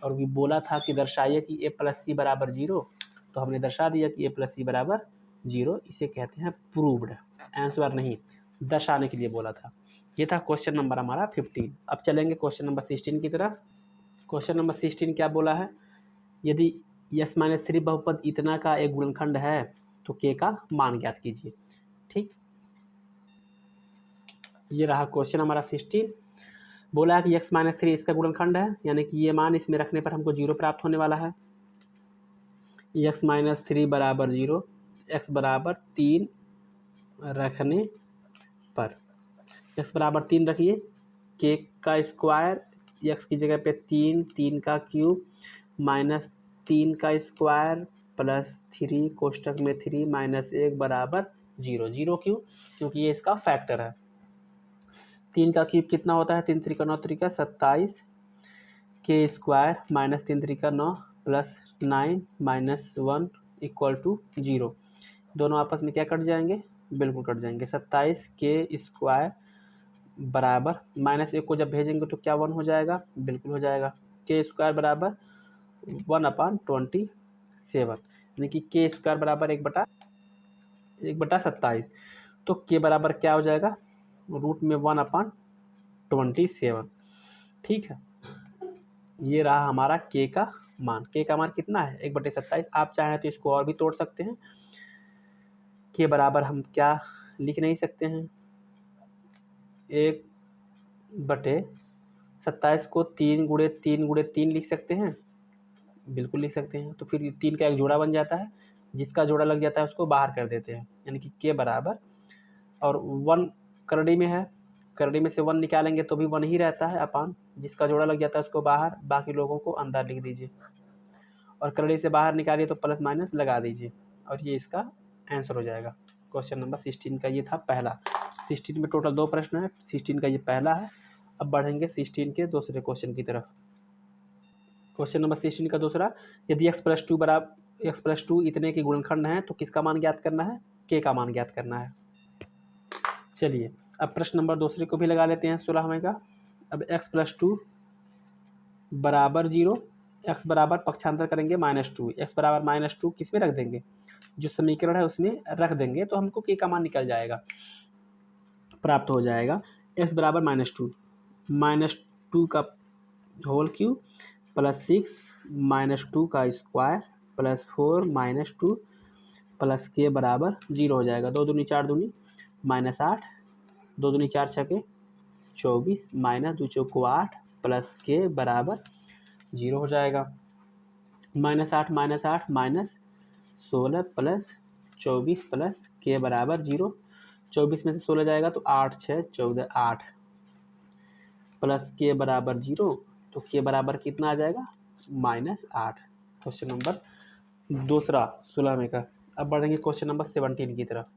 और भी बोला था कि दर्शाइए कि a प्लस सी बराबर 0, तो हमने दर्शा दिया कि a प्लस सी बराबर 0। इसे कहते हैं प्रूव्ड, आंसर नहीं, दर्शाने के लिए बोला था। ये था क्वेश्चन नंबर हमारा 15। अब चलेंगे क्वेश्चन नंबर 16 की तरफ। क्वेश्चन नंबर 16 क्या बोला है, यदि s-3 बहुपद इतना का एक गुणनखंड है तो k का मान ज्ञात कीजिए। ठीक, ये रहा क्वेश्चन हमारा 16। बोला है कि x-3 इसका गुणनखंड है, यानी कि ये मान इसमें रखने पर हमको 0 प्राप्त होने वाला है। x-3 बराबर 0, x बराबर 3 रखने पर, x बराबर 3 रखिए, k का स्क्वायर, x की जगह पे 3, 3 का क्यूब माइनस 3 का स्क्वायर प्लस 3 कोष्टक में 3 माइनस 1 बराबर 0। 0 क्यों, क्योंकि ये इसका फैक्टर है। 3 का क्यूब कितना होता है, 3 3 का 9 3 का 27 के स्क्वायर माइनस 3 3 का 9 प्लस 9 माइनस 1 इक्वल टू 0। दोनों आपस में क्या कट जाएंगे, बिल्कुल कट जाएंगे। 27 के स्क्वायर बराबर माइनस 1 को जब भेजेंगे तो क्या 1 हो जाएगा, बिल्कुल हो जाएगा। के स्क्वायर बराबर 1/27, यानी कि के स्क्वायर बराबर 1/27। तो के बराबर क्या हो जाएगा, रूट में 1/27। ठीक है, ये रहा हमारा के का मान। के का मान कितना है, 1/27। आप चाहें तो इसको और भी तोड़ सकते हैं। के बराबर हम क्या लिख नहीं सकते हैं, 1/27 को 3 गुणे 3 गुणे 3 लिख सकते हैं, बिल्कुल लिख सकते हैं। तो फिर 3 का एक जोड़ा बन जाता है, जिसका जोड़ा लग जाता है उसको बाहर कर देते हैं, यानी कि के बराबर, और 1 करड़ी में है, करड़ी में से 1 निकालेंगे तो भी 1 ही रहता है, अपान जिसका जोड़ा लग जाता है उसको बाहर, बाकी लोगों को अंदर लिख दीजिए, और करड़ी से बाहर निकालिए तो प्लस माइनस लगा दीजिए, और ये इसका आंसर हो जाएगा। क्वेश्चन नंबर 16 का ये था पहला। 16 में टोटल 2 प्रश्न है, 16 का ये पहला है। अब बढ़ेंगे 16 के दूसरे क्वेश्चन की तरफ। क्वेश्चन नंबर 16 का दूसरा, यदि x प्लस 2 बराबर एक्स प्लस टू इतने के गुणनखंड हैं, तो किसका मान ज्ञात करना है? के का मान ज्ञात करना है। चलिए अब प्रश्न नंबर दूसरे को भी लगा लेते हैं 16वें का। अब एक्स प्लस टू बराबर 0, एक्स बराबर पक्षांतर करेंगे -2, एक्स बराबर -2 किस में रख देंगे? जो समीकरण है उसमें रख देंगे तो हमको के का मान निकल जाएगा, प्राप्त हो जाएगा। एक्स बराबर -2 का होल क्यूब प्लस 6 -2 का स्क्वायर प्लस 4 -2 प्लस के बराबर 0 हो जाएगा। 2 दूनी 4 दूनी -8, 2 दूनी 4 छके 24 -2 चौको 8 प्लस के बराबर 0 हो जाएगा। -8 -16 प्लस 24 प्लस के बराबर 0। 24 में से 16 जाएगा तो 8 6 14 8 प्लस के बराबर 0, तो के बराबर कितना आ जाएगा? -8। क्वेश्चन नंबर दूसरा 16वें का। अब बढ़ेंगे क्वेश्चन नंबर 17 की तरफ।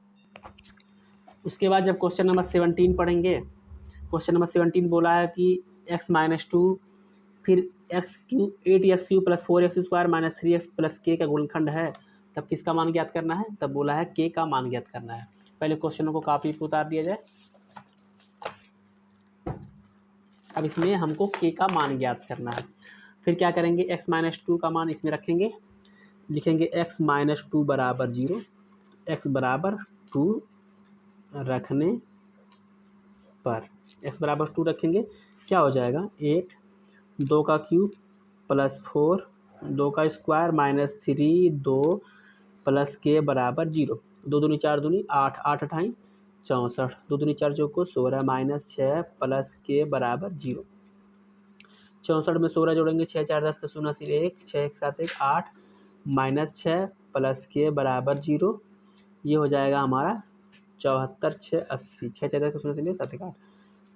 उसके बाद जब क्वेश्चन नंबर 17 पढ़ेंगे, क्वेश्चन नंबर 17 बोला है कि x-2 फिर x cube 8x³ plus 4x² minus 3x plus के का गुणनखंड है, तब किसका मान ज्ञात करना है? तब बोला है के का मान ज्ञात करना है। पहले क्वेश्चनों को कॉपी पर उतार दिया जाए। अब इसमें हमको के का मान ज्ञात करना है। फिर क्या करेंगे? x-2 का मान इसमें रखेंगे, लिखेंगे x-2 बराबर 0, x बराबर 2 रखने पर x बराबर 2 रखेंगे, क्या हो जाएगा? 8 2 का क्यूब प्लस 4 2 का स्क्वायर माइनस 3 2 प्लस के बराबर 0। 2 दूनी 4 दूनी 8 8 अठाई 64, 2 दूनी 4 चौको 16 माइनस 6 प्लस के बराबर 0। 64 में 16 जोड़ेंगे 6 4 10 का 0 सिर 1 6 1 7 1 8 माइनस 6 प्लस के बराबर 0। ये हो जाएगा हमारा 74 6 80 6 4 10 का 0 सिर 7 1 8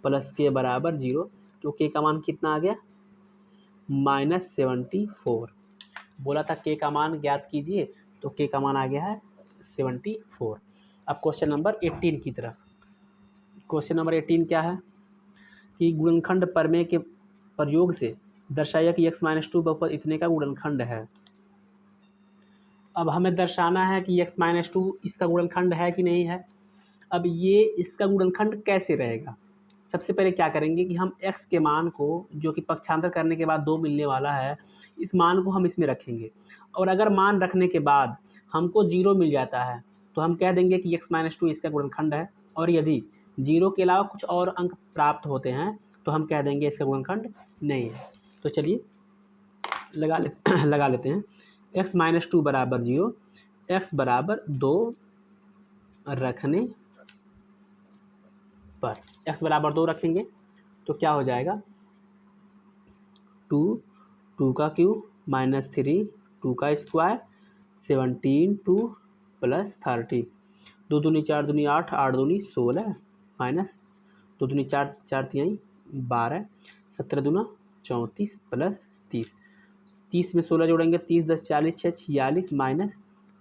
प्लस के बराबर 0। तो के का मान कितना आ गया? -74। बोला था के का मान ज्ञात कीजिए, तो के का मान आ गया है 74। अब क्वेश्चन नंबर 18 की तरफ। क्वेश्चन नंबर 18 क्या है कि गुणनखंड प्रमेय के प्रयोग से दर्शाया कि x-2 बहुपद इतने का गुणनखंड है। अब हमें दर्शाना है कि x-2 इसका गुणनखंड है कि नहीं है। अब ये इसका गुणनखंड कैसे रहेगा? सबसे पहले क्या करेंगे कि हम x के मान को, जो कि पक्षांतर करने के बाद 2 मिलने वाला है, इस मान को हम इसमें रखेंगे। और अगर मान रखने के बाद हमको 0 मिल जाता है तो हम कह देंगे कि x-2 इसका गुणनखंड है। और यदि 0 के अलावा कुछ और अंक प्राप्त होते हैं तो हम कह देंगे इसका गुणनखंड नहीं है। तो चलिए लगा लेते हैं। x-2 बराबर 0, x बराबर 2 रखने पर, x बराबर 2 रखेंगे तो क्या हो जाएगा? 2 2 का क्यूब माइनस 3 2 का स्क्वायर 17 2 प्लस 30, 2 दूनी 4 दूनी 8 8 दूनी 16 माइनस 2 दूनी 4 4 तिहाई 12 17 दूना 34 प्लस 30, 30 में 16 जोड़ेंगे 30 10 40 6 46 माइनस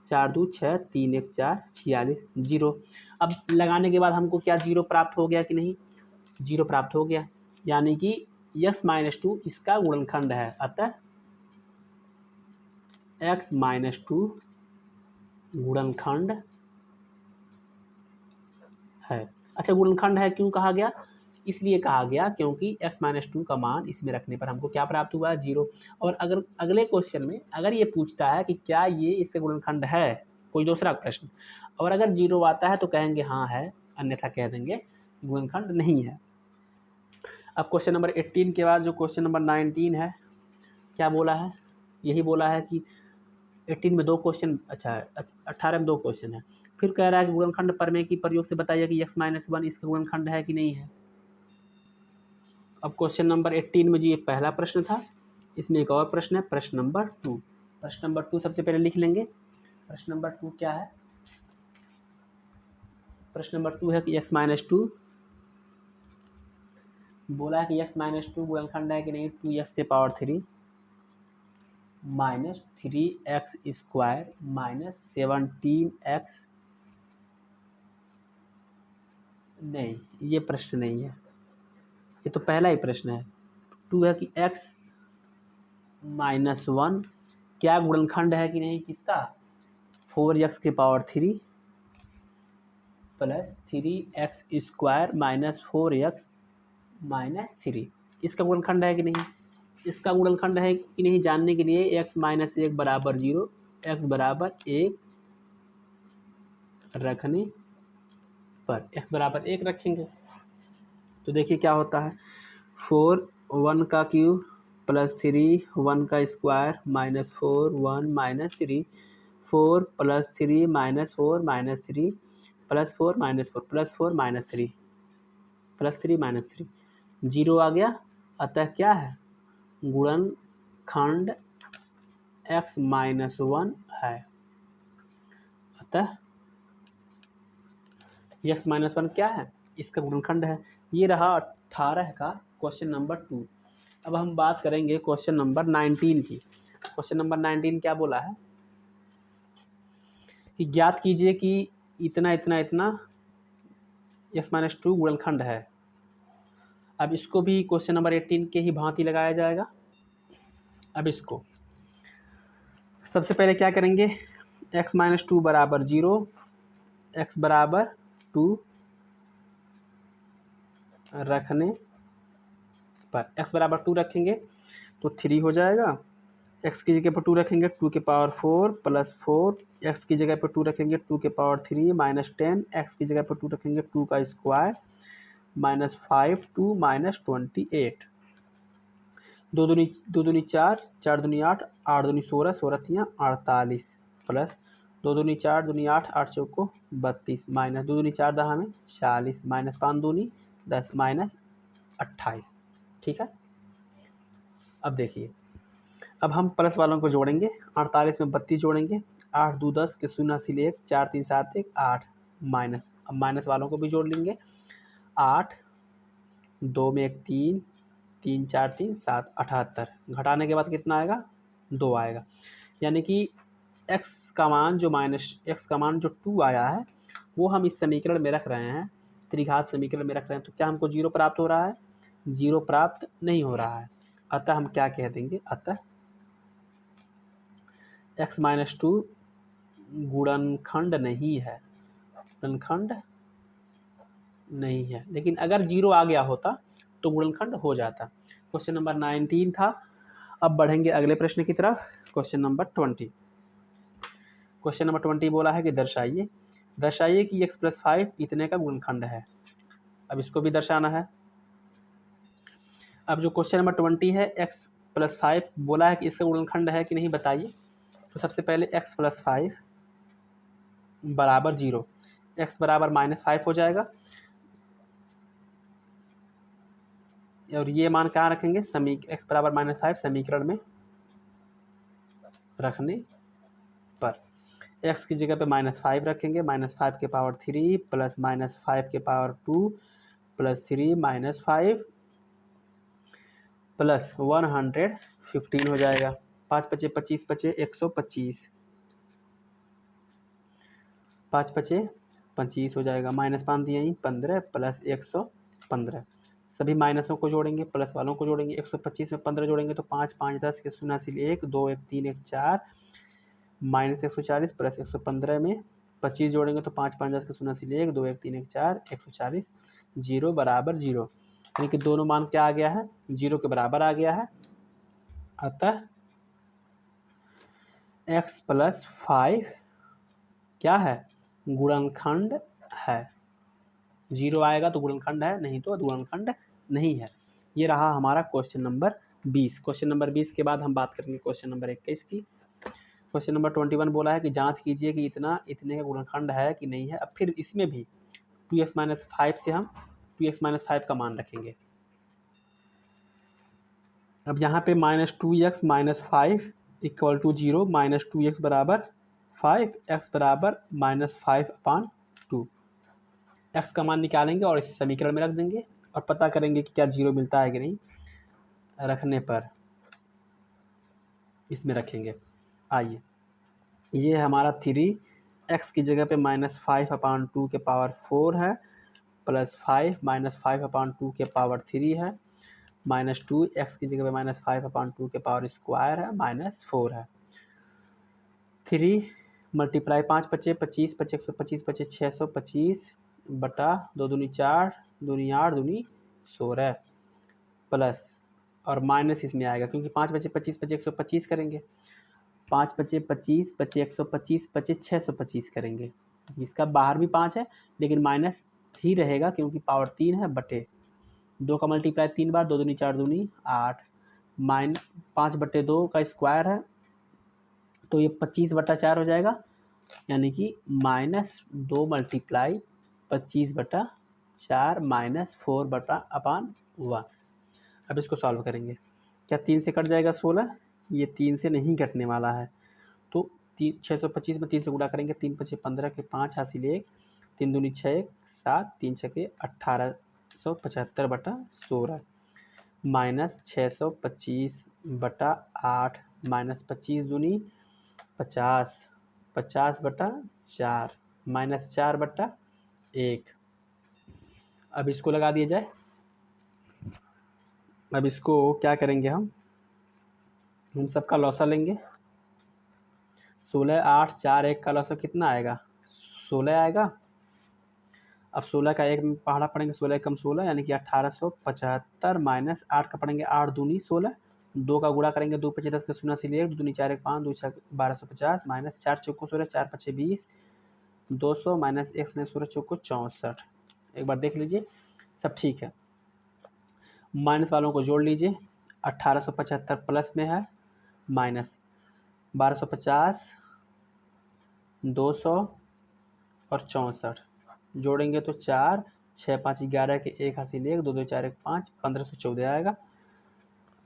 4 2 6 3 1 4 46 0। अब लगाने के बाद हमको क्या 0 प्राप्त हो गया कि नहीं? 0 प्राप्त हो गया, यानी कि x-2 इसका गुणनखंड है। अतः x-2 गुणनखंड है। अच्छा, गुणनखंड है क्यों कहा गया? इसलिए कहा गया क्योंकि x-2 का मान इसमें रखने पर हमको क्या प्राप्त हुआ? 0। और अगर अगले क्वेश्चन में अगर ये पूछता है कि क्या ये इसका गुणनखंड है, कोई दूसरा प्रश्न, और अगर 0 आता है तो कहेंगे हाँ है, अन्यथा कह देंगे गुणनखंड नहीं है। अब क्वेश्चन नंबर 18 के बाद जो क्वेश्चन नंबर 19 है, क्या बोला है? यही बोला है कि 18 में 2 क्वेश्चन, अच्छा 18 में 2 क्वेश्चन है। फिर कह रहा है कि गुणनखंड प्रमेय की प्रयोग से बताइए कि x-1 इसका गुणनखंड है कि नहीं है। अब क्वेश्चन नंबर 18 में जी ये पहला प्रश्न था, इसमें एक और प्रश्न है, प्रश्न नंबर 2। प्रश्न नंबर 2 सबसे पहले लिख लेंगे। प्रश्न नंबर 2 क्या है? प्रश्न नंबर 2 है कि x-2 बोला है कि x-2 गुणनखंड है कि नहीं? 2x के power 3 minus 3x square minus 17x, नहीं ये प्रश्न नहीं है, ये तो पहला ही प्रश्न है। 2 है कि x-1 क्या गुणनखंड है कि नहीं किसका, 4x की power 3 plus 3x² minus 4x minus 3, इसका गुणनखंड है कि नहीं। इसका गुणनखंड है कि नहीं जानने के लिए x माइनस 1 बराबर 0, x बराबर 1 रखने पर x बराबर 1 रखेंगे तो देखिए क्या होता है, 4 1 का क्यूब प्लस 3 1 का square minus 4 1 minus 3, 4 plus 3 minus 4 minus 3 plus 4 minus 4 plus 4 minus 3 plus 3 minus 3, 0 आ गया। अतः क्या है, गुणनखंड x माइनस 1 है। अतः x माइनस 1 क्या है, इसका गुणनखंड है। ये रहा 18 का क्वेश्चन नंबर 2। अब हम बात करेंगे क्वेश्चन नंबर 19 की। क्वेश्चन नंबर 19 क्या बोला है कि ज्ञात कीजिए कि इतना इतना इतना x माइनस 2 गुणनखंड है। अब इसको भी क्वेश्चन नंबर 18 के ही भांति लगाया जाएगा। अब इसको सबसे पहले क्या करेंगे, x माइनस 2 बराबर 0, x बराबर 2 रखने पर, x बराबर 2 रखेंगे तो 3 हो जाएगा। x की जगह पर 2 रखेंगे 2 के पावर 4 प्लस 4, x की जगह पर 2 रखेंगे 2 के पावर 3 माइनस 10, x की जगह पर 2 रखेंगे 2 का स्क्वायर माइनस 5 2 माइनस 28, 2 दूनी 4, 4 दूनी 8, 8 दूनी 16, 16 तियाँ 48 प्लस 2 दूनी 4 दूनी 8, 8 चौको 32 माइनस 2 दूनी 4 दहा में 40 माइनस 5 दूनी 10 माइनस 28। ठीक है, अब देखिए, अब हम प्लस वालों को जोड़ेंगे, 48 में 32 जोड़ेंगे, 8 2 10 के 0 हासिल 1, 4 3 7 1 8 माइनस, अब माइनस वालों को भी जोड़ लेंगे, 8 2 में 1 3 3 4 3 7 78, घटाने के बाद कितना आएगा 2 आएगा। यानी कि x का मान जो 2 आया है वो हम इस समीकरण में रख रहे हैं, त्रिघात समीकरण में रख रहे हैं, तो क्या हमको 0 प्राप्त हो रहा है, 0 प्राप्त नहीं हो रहा है। अतः हम क्या कह देंगे, अतः x माइनस 2 गुणनखंड नहीं है, गुणनखंड नहीं है। लेकिन अगर 0 आ गया होता तो गुणनखंड हो जाता। क्वेश्चन नंबर 19 था। अब बढ़ेंगे अगले प्रश्न की तरफ, क्वेश्चन नंबर 20। क्वेश्चन नंबर 20 बोला है कि दर्शाइए कि x प्लस 5 इतने का गुणनखंड है। अब इसको भी दर्शाना है। अब जो क्वेश्चन नंबर 20 है, x प्लस 5 बोला है कि इसका गुणनखंड है कि नहीं बताइए। तो सबसे पहले x प्लस 5 बराबर 0, x बराबर माइनस 5 हो जाएगा, और ये मान कहाँ रखेंगे, x बराबर माइनस 5 समीकरण में रखने पर x की जगह पे माइनस 5 रखेंगे, माइनस 5 के पावर 3 प्लस माइनस 5 के पावर 2 प्लस 3 माइनस 5 प्लस 115 हो जाएगा। 5 पचे 25 बचे 125, 5 बचे 25 हो जाएगा, माइनस 5 दिए 15 प्लस 115, सभी माइनसों को जोड़ेंगे प्लस वालों को जोड़ेंगे, 125 में 15 जोड़ेंगे तो 5 5 10 के 0 हासिल 1 2 1 3 1 4 माइनस 140 प्लस 115 में 25 जोड़ेंगे तो 5 5 10 के 0 हासिल 1 2 1 3 1 4 140, 0 बराबर 0, यानी कि दोनों मान क्या आ गया है, 0 के बराबर आ गया है। अतः x प्लस 5 क्या है, गुणनखंड है। 0 आएगा तो गुणनखंड है, नहीं तो गुणनखंड नहीं है। ये रहा हमारा क्वेश्चन नंबर 20। क्वेश्चन नंबर 20 के बाद हम बात करेंगे क्वेश्चन नंबर 21 की। क्वेश्चन नंबर 21 बोला है कि जांच कीजिए कि इतने का गुणनखंड है कि नहीं है। अब फिर इसमें भी 2x माइनस 5 से हम 2x माइनस 5 का मान रखेंगे। अब यहाँ पे minus 2x minus 5 equal to 0, minus 2x बराबर 5, x बराबर माइनस 5/2, x का मान निकालेंगे और इस समीकरण में रख देंगे और पता करेंगे कि क्या 0 मिलता है कि नहीं। रखने पर इसमें रखेंगे। आइए, ये हमारा 3, x की जगह पे माइनस 5/2 के पावर 4 है, प्लस 5 माइनस 5/2 के पावर 3 है, माइनस 2 x की जगह पे माइनस 5/2 के पावर स्क्वायर है, माइनस 4 है। 3 मल्टीप्लाई 5 पचे 25 पचे 125 पचे 625 बटा 2 दूनी 4 दूनी 8 दूनी 16 प्लस और माइनस इसमें आएगा क्योंकि 5 बचे 25 पचे 125 करेंगे, 5 बचे 25 पचे 125 पचे 625 करेंगे। इसका बाहर भी 5 है लेकिन माइनस ही रहेगा क्योंकि पावर 3 है बटे 2 का मल्टीप्लाई 3 बार 2 दूनी 4 दूनी 8 माइन 5 बटे 2 का स्क्वायर है तो ये 25 बटा 4 हो जाएगा, यानी कि -2 मल्टीप्लाई 25 बटा 4 -4 बटा अपान 1। अब इसको सॉल्व करेंगे, क्या 3 से कट जाएगा 16, ये 3 से नहीं कटने वाला है तो 625 में 3 से गुणा करेंगे, 3 पचे 15 के 5 हासिल 1 3 दूनी 6 7 3 छके 1875 बटा 16 -625 बटा 8 -25 दूनी 50 50 बटा 4 -4 बटा 1। अब इसको लगा दिया जाए। अब इसको क्या करेंगे, हम सबका लॉसा लेंगे। 16 8 4 1 का लॉसा कितना आएगा, 16 आएगा। अब 16 का 1 में पहाड़ा पड़ेंगे, 16 कम 16 यानी कि 1875 माइनस 8 का पड़ेंगे 8 दूनी 16, 2 का गुणा करेंगे 2 पचे 10 का 0 से 1 2 दूनी 4 1 5 2 6 1250 माइनस 4 चौको 16 4 पचे 20 200 माइनस 1 16 चौको 64। एक बार देख लीजिए सब ठीक है। माइनस वालों को जोड़ लीजिए, 1875 प्लस में है माइनस 1250 200 और 64 जोड़ेंगे तो 4 6 5 11 के 1 हासिल 1 2 2 4 1 5 1514 आएगा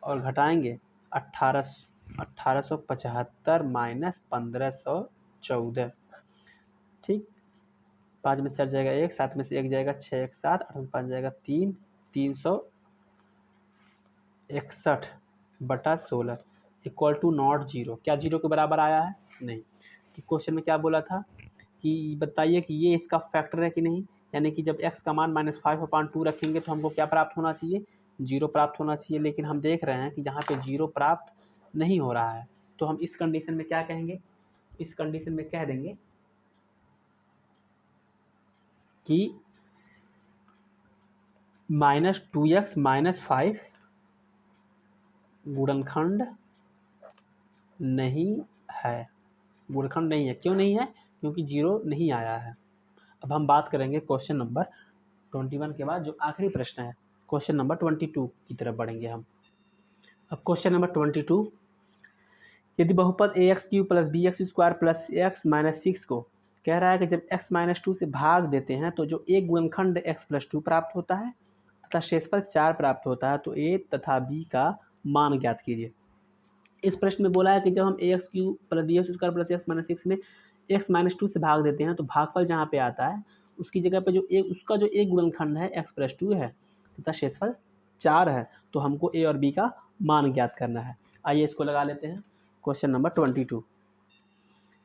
और घटाएंगे 1875 माइनस 1514। ठीक, 5 में से 4 जाएगा 1 7 में से 1 जाएगा 6 1 7 8 में 5 जाएगा 3 361 बटा 16 इक्वल टू नॉट जीरो। क्या जीरो के बराबर आया है, नहीं। कि क्वेश्चन में क्या बोला था कि बताइए कि ये इसका फैक्टर है कि नहीं, यानी कि जब x का मान -5/2 रखेंगे तो हमको क्या प्राप्त होना चाहिए, जीरो प्राप्त होना चाहिए। लेकिन हम देख रहे हैं कि यहाँ पे जीरो प्राप्त नहीं हो रहा है तो हम इस कंडीशन में क्या कहेंगे, इस कंडीशन में कह देंगे कि -2x -5 गुणनखंड नहीं है, गुणनखंड नहीं है। क्यों नहीं है, क्योंकि जीरो नहीं आया है। अब हम बात करेंगे क्वेश्चन नंबर 21 के बाद जो आखिरी प्रश्न है, क्वेश्चन नंबर 22 की तरफ बढ़ेंगे हम। अब क्वेश्चन नंबर 22, यदि बहुपद ax³ + bx² + x - 6 को कह रहा है कि जब x - 2 से भाग देते हैं तो जो एक गुणनखंड x + 2 प्राप्त होता है तथा शेषफल 4 प्राप्त होता है, तो a तथा b का मान ज्ञात कीजिए। इस प्रश्न में बोला है कि जब हम ax³ + bx² + x - 6 में x - 2 से भाग देते हैं तो भागफल जहाँ पे आता है उसकी जगह पे जो एक उसका जो एक गुणनखंड है x + 2 है तथा शेषफल 4 है, तो हमको a और b का मान ज्ञात करना है। आइए इसको लगा लेते हैं। क्वेश्चन नंबर 22,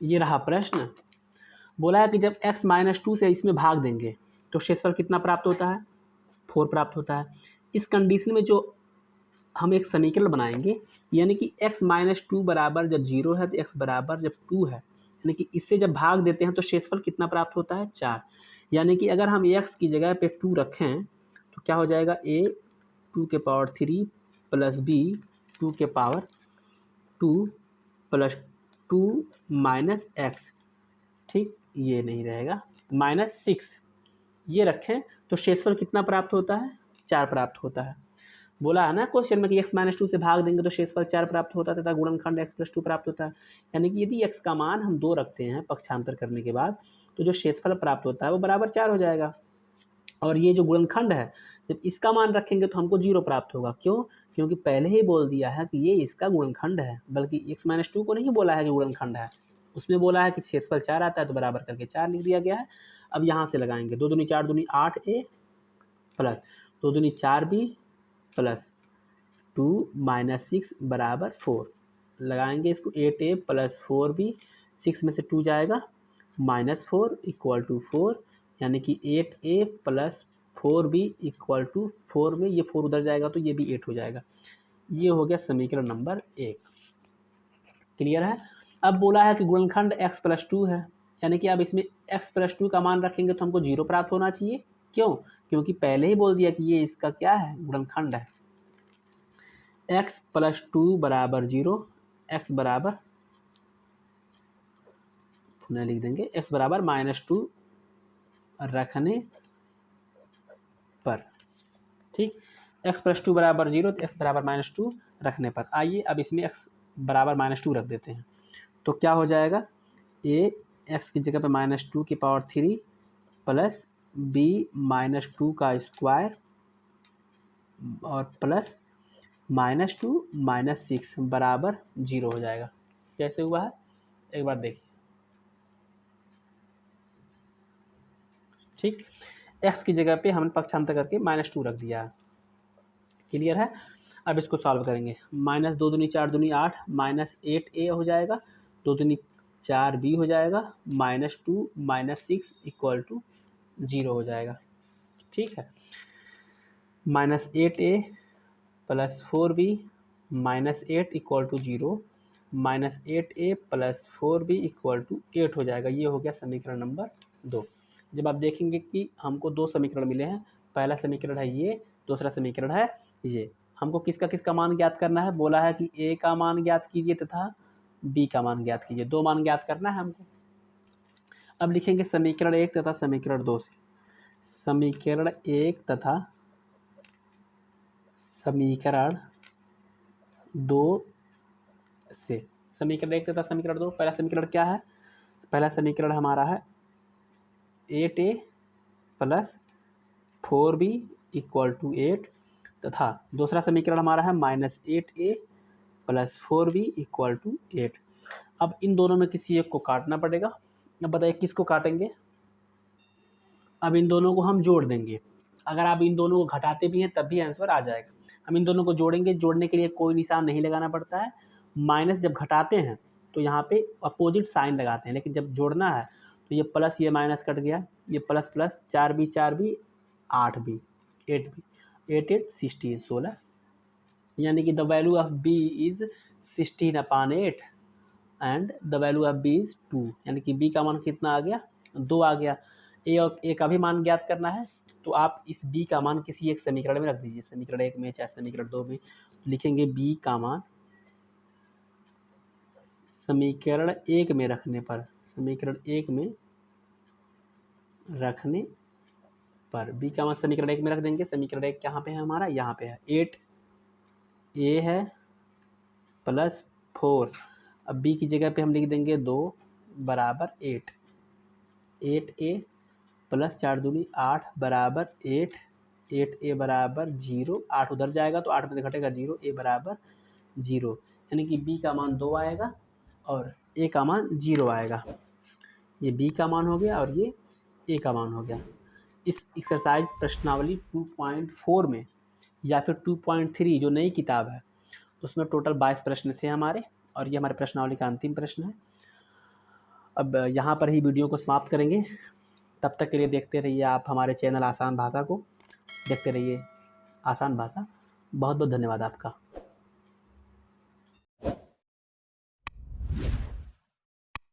ये रहा प्रश्न। बोला है कि जब x - 2 से इसमें भाग देंगे तो शेषफल कितना प्राप्त होता है, 4 प्राप्त होता है। इस कंडीशन में जो हम एक समीकरण बनाएंगे, यानी कि x - 2 बराबर जब 0 है तो x बराबर जब 2 है, यानी कि इससे जब भाग देते हैं तो शेषफल कितना प्राप्त होता है, 4। यानी कि अगर हम x की जगह पे 2 रखें तो क्या हो जाएगा, a 2 के पावर 3 प्लस b 2 के पावर 2 प्लस 2 माइनस x। ठीक, ये नहीं रहेगा, -6 ये रखें तो शेषफल कितना प्राप्त होता है, 4 प्राप्त होता है। बोला है ना क्वेश्चन में कि x - 2 से भाग देंगे तो शेषफल 4 प्राप्त होता है तथा गुणनखंड x + 2 प्राप्त होता है। यानी कि यदि x का मान हम 2 रखते हैं पक्षांतर करने के बाद तो जो शेषफल प्राप्त होता है वो बराबर 4 हो जाएगा। और ये जो गुणनखंड है जब इसका मान रखेंगे तो हमको 0 प्राप्त होगा। क्यों, क्योंकि पहले ही बोल दिया है कि ये इसका गुणनखंड है, बल्कि x - 2 को नहीं बोला है कि गुणनखंड है, उसमें बोला है कि शेषफल 4 आता है तो बराबर करके 4 लिख दिया गया है। अब यहाँ से लगाएंगे 2 दूनी 4 दूनी 8a प्लस 2 दूनी 4b प्लस 2 माइनस 6 बराबर 4 लगाएंगे इसको, 8a प्लस 4b 6 में से 2 जाएगा -4 इक्वल टू 4, यानी कि 8a plus 4b equal to 4 में ये 4 उधर जाएगा तो ये भी 8 हो जाएगा। ये हो गया समीकरण नंबर 1। क्लियर है। अब बोला है कि गुणनखंड x प्लस 2 है, यानी कि अब इसमें x प्लस 2 का मान रखेंगे तो हमको 0 प्राप्त होना चाहिए। क्यों? क्योंकि पहले ही बोल दिया कि ये इसका क्या है, गुणनखंड है। x प्लस 2 बराबर 0, x बराबर पुनः लिख देंगे x बराबर -2 रखने पर, ठीक। x प्लस 2 बराबर 0 तो x बराबर -2 रखने पर। आइए अब इसमें x बराबर -2 रख देते हैं, तो क्या हो जाएगा, a x की जगह पे -2 की पावर 3 प्लस b -2 का स्क्वायर और प्लस -2 -6 बराबर 0 हो जाएगा। कैसे हुआ है एक बार देखिए, ठीक। x की जगह पे हमने पक्षांतर करके -2 रख दिया है, क्लियर है। अब इसको सॉल्व करेंगे, -2 दूनी 4 दूनी 8 -8a हो जाएगा, 2 दूनी 4b हो जाएगा, -2 -6 इक्वल टू 0 हो जाएगा, ठीक है। -8a plus 4b -8 equal to 0, -8a plus 4b equal to 8 हो जाएगा। ये हो गया समीकरण नंबर 2। जब आप देखेंगे कि हमको 2 समीकरण मिले हैं, पहला समीकरण है ये, दूसरा समीकरण है ये। हमको किसका किसका मान ज्ञात करना है, बोला है कि a का मान ज्ञात कीजिए तथा b का मान ज्ञात कीजिए, 2 मान ज्ञात करना है हमको। अब लिखेंगे समीकरण 1 तथा समीकरण 2 से, समीकरण 1 तथा समीकरण 2 से, समीकरण 1 तथा समीकरण 2। पहला समीकरण क्या है, पहला समीकरण हमारा है 8a plus 4b equal to 8 तथा दूसरा समीकरण हमारा है -8a plus 4b equal to 8। अब इन दोनों में किसी एक को काटना पड़ेगा। अब बताइए किसको काटेंगे, अब इन दोनों को हम जोड़ देंगे। अगर आप इन दोनों को घटाते भी हैं तब भी आंसर आ जाएगा। हम इन दोनों को जोड़ेंगे, जोड़ने के लिए कोई निशान नहीं लगाना पड़ता है। माइनस जब घटाते हैं तो यहाँ पे अपोजिट साइन लगाते हैं, लेकिन जब जोड़ना है तो ये प्लस ये माइनस कट गया, ये plus plus 4b 4b 8b 8b 8 8 16 16, यानी कि the value of b is 16/8 and the value of b is 2, यानी कि b का मान कितना आ गया, 2 आ गया। a और a का भी मान ज्ञात करना है, तो आप इस b का मान किसी एक समीकरण में रख दीजिए, समीकरण 1 में चाहे समीकरण 2 में। लिखेंगे b का मान समीकरण 1 में रखने पर, समीकरण 1 में रखने पर b का मान समीकरण 1 में रख देंगे। समीकरण 1 कहाँ पे है हमारा, यहाँ पे है, 8a है प्लस 4, अब b की जगह पे हम लिख देंगे 2 बराबर 8, 8a प्लस 4 दूनी 8 बराबर 8, 8a बराबर 0, 8 उधर जाएगा तो 8 में से घटेगा 0, a बराबर 0, यानी कि b का मान 2 आएगा और a का मान 0 आएगा। ये b का मान हो गया और ये a का मान हो गया। इस एक्सरसाइज प्रश्नावली 2.4 में या फिर 2.3 जो नई किताब है उसमें टोटल 22 प्रश्न थे हमारे, और ये हमारे प्रश्नावली का अंतिम प्रश्न है। अब यहाँ पर ही वीडियो को समाप्त करेंगे, तब तक के लिए देखते रहिए आप हमारे चैनल आसान भाषा को, देखते रहिए आसान भाषा। बहुत बहुत धन्यवाद आपका।